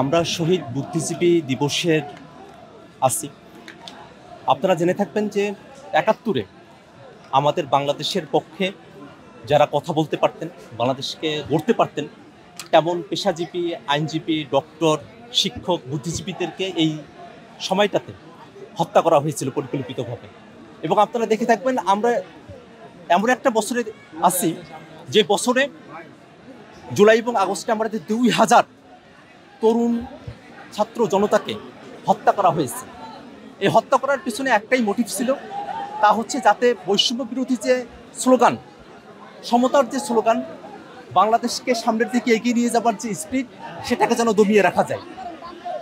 আমরা শহীদ বুদ্ধিজীবী দিবসের আছি। আপনারা জেনে থাকবেন যে ৭১-এ আমাদের বাংলাদেশের পক্ষে যারা কথা বলতে পারতেন, বাংলাদেশকে গড়তে পারতেন, তেমন পেশাজীবী, আইনজীবী, ডক্টর, শিক্ষক, বুদ্ধিজীবীদেরকে এই সময়টাতে হত্যা করা হয়েছিল পরিকল্পিতভাবে। এবং আপনারা দেখে থাকবেন আমরা এমন একটা বছরে আছি যে বছরে জুলাই এবং আগস্টে আমাদের ২,০০০ তরুণ ছাত্র জনতাকে হত্যা করা হয়েছে। এই হত্যা করার পিছনে একটাই মোটিভ ছিল, তা হচ্ছে যাতে বৈষম্য বিরোধী যে স্লোগান, সমতার যে স্লোগান, বাংলাদেশকে সামনের দিকে এগিয়ে নিয়ে যাবার যে স্পিরিট, সেটাকে যেন দমিয়ে রাখা যায়।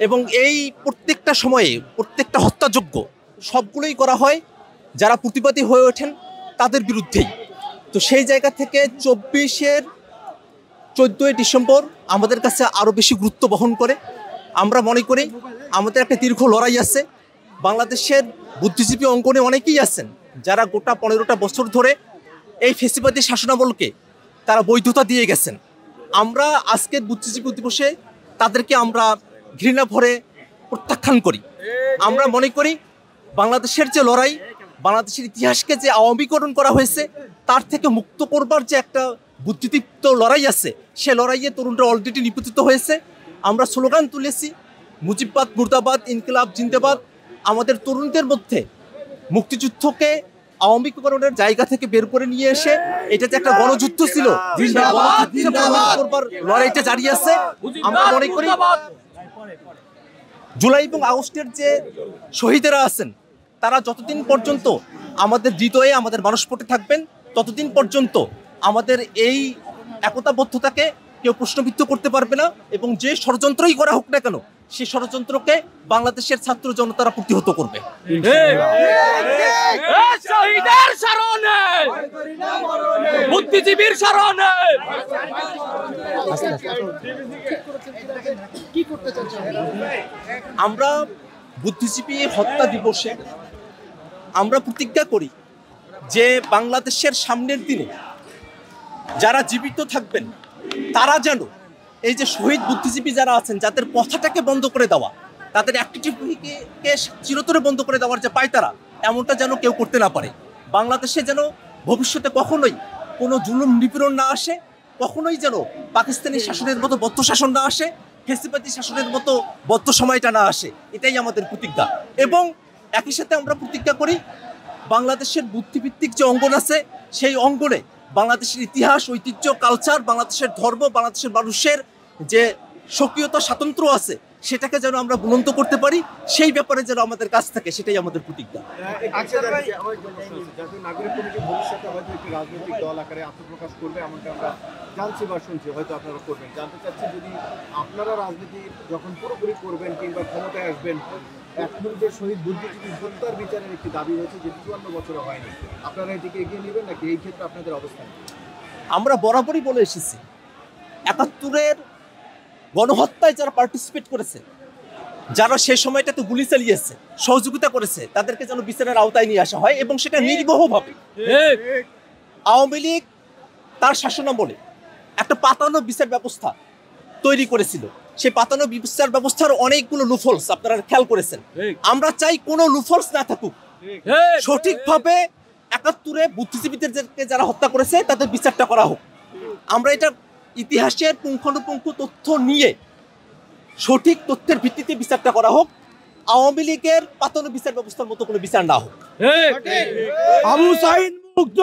এবং এই প্রত্যেকটা সময়ে প্রত্যেকটা হত্যাযোগ্য সবগুলোই করা হয় যারা প্রতিবাদী হয়ে ওঠেন তাদের বিরুদ্ধেই। তো সেই জায়গা থেকে 14ই ডিসেম্বর আমাদের কাছে আরও বেশি গুরুত্ব বহন করে। আমরা মনে করি আমাদের একটা দীর্ঘ লড়াই আছে। বাংলাদেশের বুদ্ধিজীবী অঙ্গনে অনেকেই আছেন যারা গোটা 15টা বছর ধরে এই ফ্যাসিবাদী শাসনামলকে তারা বৈধতা দিয়ে গেছেন। আমরা আজকের বুদ্ধিজীবী দিবসে তাদেরকে আমরা ঘৃণা ভরে প্রত্যাখ্যান করি। আমরা মনে করি বাংলাদেশের যে লড়াই, বাংলাদেশের ইতিহাসকে যে আওয়ামীকরণ করা হয়েছে, তার থেকে মুক্ত করবার যে একটা বুদ্ধিদীপ্ত লড়াই আছে, সে লড়াইয়ে তরুণরা অলরেডি নিপতিত হয়েছে। আমরা স্লোগান তুলেছি, মুজিববাদ মুর্দাবাদ, ইনকিলাব জিন্দাবাদ। আমাদের তরুণদের মধ্যে মুক্তিযুদ্ধকে আওয়ামীকরণের জায়গা থেকে বের করে নিয়ে এসে এটা যে একটা গণযুদ্ধ ছিল, লড়াইটা জারি আছে। আমরা মনে করি জুলাই এবং আগস্টের যে শহীদেরা আছেন, তারা যতদিন পর্যন্ত আমাদের হৃদয়ে, আমাদের মানসপটে থাকবেন, ততদিন পর্যন্ত আমাদের এই একতাবদ্ধতাকে কেউ প্রশ্নবিদ্ধ করতে পারবে না। এবং যে ষড়যন্ত্রই করা হোক না কেন, সেই ষড়যন্ত্রকে বাংলাদেশের ছাত্র জনতারা প্রতিহত করবে। বুদ্ধিজীবীর স্মরণে আমরা বুদ্ধিজীবী হত্যা দিবসে আমরা প্রতিজ্ঞা করি যে বাংলাদেশের সামনের দিনে যারা জীবিত থাকবেন তারা যেন এই যে শহীদ বুদ্ধিজীবী যারা আছেন, যাদের কথাটাকে বন্ধ করে দেওয়া, তাদের অ্যাক্টিভিটিকে চিরতরে বন্ধ করে দেওয়ার যে পায়তারা, এমনটা যেন কেউ করতে না পারে। বাংলাদেশে যেন ভবিষ্যতে কখনোই কোনো জুলুম নিপীড়ন না আসে, কখনোই যেন পাকিস্তানি শাসনের মতো বদ্ধ শাসন না আসে, ফ্যাসিবাদী শাসনের মতো বদ্ধ সময়টা না আসে। এটাই আমাদের প্রতিজ্ঞা। এবং একই সাথে আমরা প্রতিজ্ঞা করি বাংলাদেশের বুদ্ধিভিত্তিক যে অঙ্গন আছে, সেই অঙ্গনে বাংলাদেশের ইতিহাস, ঐতিহ্য, কালচার, বাংলাদেশের ধর্ম, বাংলাদেশের মানুষের যে স্বকীয়তা, স্বাতন্ত্র্য আছে, সেটাকে যেন আমরা বুলন্দ করতে পারি, সেই ব্যাপারে যেন আমাদের কাছ থাকে, সেটাই আমাদের প্রতিজ্ঞা। নাগরিক কমিটি ভবিষ্যতে হয়তো একটি রাজনৈতিক দল আকারে আত্মপ্রকাশ করবে, এমনটা আমরা জানছি বা শুনছি, হয়তো আপনারা করবেন। জানতে চাচ্ছি, যদি আপনারা রাজনীতি যখন পুরোপুরি করবেন কিংবা ক্ষমতায় আসবেন, এখন যে শহীদ বুদ্ধিজীবী হত্যার বিচারের একটি দাবি হয়েছে যে ৫৪ বছরে হয়নি, আপনারা এটিকে এগিয়ে নেবেন নাকি? এই ক্ষেত্রে আপনাদের অবস্থান? আমরা বরাবরই বলে এসেছি, ৭১-এর গণহত্যায় যারা পার্টিসিপেট করেছে, যারা সে সময়টাতে গুলি চালিয়েছে, সহযোগিতা করেছে, তাদেরকে যেন বিচারের আওতায় নিয়ে আসা হয়। এবং সেটা নির্মোহভাবে। আওয়ামী লীগ তার শাসনামলে একটা পাতানো বিচার ব্যবস্থা তৈরি করেছিল। সেই পাতানো বিচার ব্যবস্থার অনেকগুলো লুফলস আপনারা খেয়াল করেছেন। আমরা চাই কোনো লুফলস না থাকুক, সঠিকভাবে ৭১-এ বুদ্ধিজীবীদেরকে যারা হত্যা করেছে তাদের বিচারটা করা হোক। আমরা এটা ইতিহাসের পুঙ্খানুপুঙ্খ তথ্য নিয়ে সঠিক তথ্যের ভিত্তিতে বিচারটা করা হোক। আওয়ামী লীগের পাতানো বিচার ব্যবস্থার মতো কোনো বিচার না হোক। আবু সাঈদ মুগ্ধ।